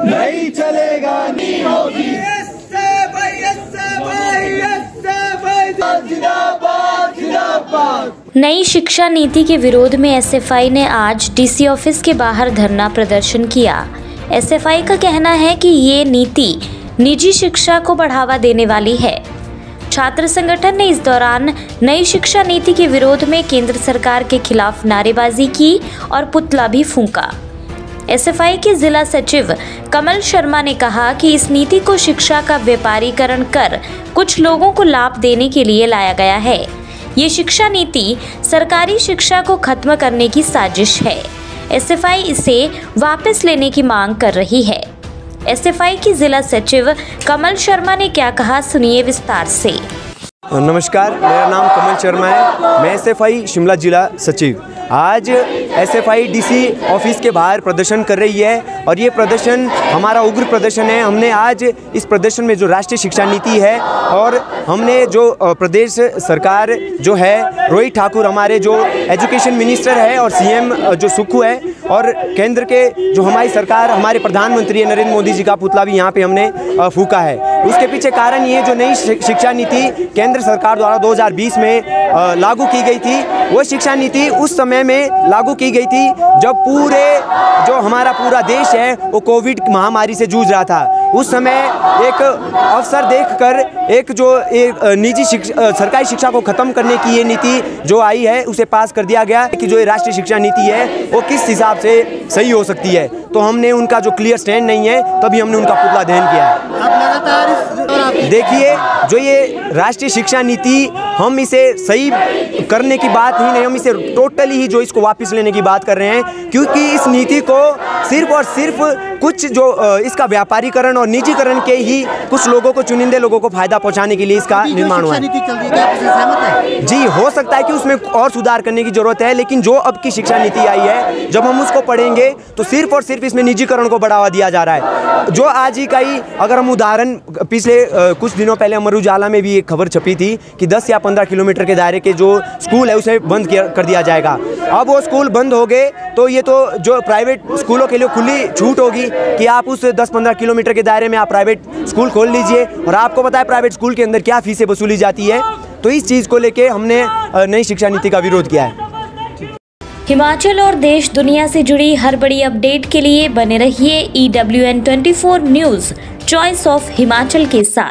नहीं चलेगा, नहीं होगी। नई शिक्षा नीति के विरोध में एसएफआई ने आज डीसी ऑफिस के बाहर धरना प्रदर्शन किया। एसएफआई का कहना है कि ये नीति निजी शिक्षा को बढ़ावा देने वाली है। छात्र संगठन ने इस दौरान नई शिक्षा नीति के विरोध में केंद्र सरकार के खिलाफ नारेबाजी की और पुतला भी फूंका। एसएफआई के जिला सचिव कमल शर्मा ने कहा कि इस नीति को शिक्षा का व्यापारीकरण कर कुछ लोगों को लाभ देने के लिए लाया गया है। ये शिक्षा नीति सरकारी शिक्षा को खत्म करने की साजिश है। एसएफआई इसे वापस लेने की मांग कर रही है। एसएफआई की जिला सचिव कमल शर्मा ने क्या कहा, सुनिए विस्तार से। नमस्कार, मेरा नाम कमल शर्मा है। मैं एसएफआई शिमला जिला सचिव। आज एसएफआई डीसी ऑफिस के बाहर प्रदर्शन कर रही है और ये प्रदर्शन हमारा उग्र प्रदर्शन है। हमने आज इस प्रदर्शन में जो राष्ट्रीय शिक्षा नीति है और हमने जो प्रदेश सरकार जो है, रोहित ठाकुर हमारे जो एजुकेशन मिनिस्टर है और सीएम जो सुक्खू है और केंद्र के जो हमारी सरकार, हमारे प्रधानमंत्री नरेंद्र मोदी जी का पुतला भी यहाँ पे हमने फूका है। उसके पीछे कारण ये जो नई शिक्षा नीति केंद्र सरकार द्वारा 2020 में लागू की गई थी, वो शिक्षा नीति उस समय में लागू की गई थी जब जो हमारा पूरा देश है वो कोविड महामारी से जूझ रहा था। उस समय एक अवसर देखकर एक निजी सरकारी शिक्षा को ख़त्म करने की ये नीति जो आई है उसे पास कर दिया गया कि जो ये राष्ट्रीय शिक्षा नीति है वो किस हिसाब से सही हो सकती है। तो हमने उनका जो क्लियर स्टैंड नहीं है तभी हमने उनका पुतला दहन किया है। देखिए, जो ये राष्ट्रीय शिक्षा नीति, हम इसे सही करने की बात ही नहीं, हम इसे टोटली ही जो इसको वापस लेने की बात कर रहे हैं, क्योंकि इस नीति को सिर्फ और सिर्फ कुछ जो इसका व्यापारीकरण और निजीकरण के ही कुछ लोगों को, चुनिंदे लोगों को फायदा पहुंचाने के लिए इसका निर्माण हुआ है। जी, हो सकता है कि उसमें और सुधार करने की जरूरत है, लेकिन जो अब की शिक्षा नीति आई है, जब हम उसको पढ़ेंगे तो सिर्फ और सिर्फ इसमें निजीकरण को बढ़ावा दिया जा रहा है। जो आज ही का ही अगर हम उदाहरण, पिछले कुछ दिनों पहले अमर उजाला में भी एक खबर छपी थी कि 10 या 15 किलोमीटर के दायरे के जो स्कूल है उसे बंद कर दिया जाएगा। अब वो स्कूल बंद हो गए तो ये तो जो प्राइवेट स्कूलों के लिए खुली छूट होगी कि आप उस 10-15 किलोमीटर के दायरे में आप प्राइवेट स्कूल खोल लीजिए। और आपको पता है प्राइवेट स्कूल के अंदर क्या फीसें वसूली जाती है। तो इस चीज़ को लेके हमने नई शिक्षा नीति का विरोध किया है। हिमाचल और देश दुनिया से जुड़ी हर बड़ी अपडेट के लिए बने रहिए EWN24 news, choice of Himachal के साथ।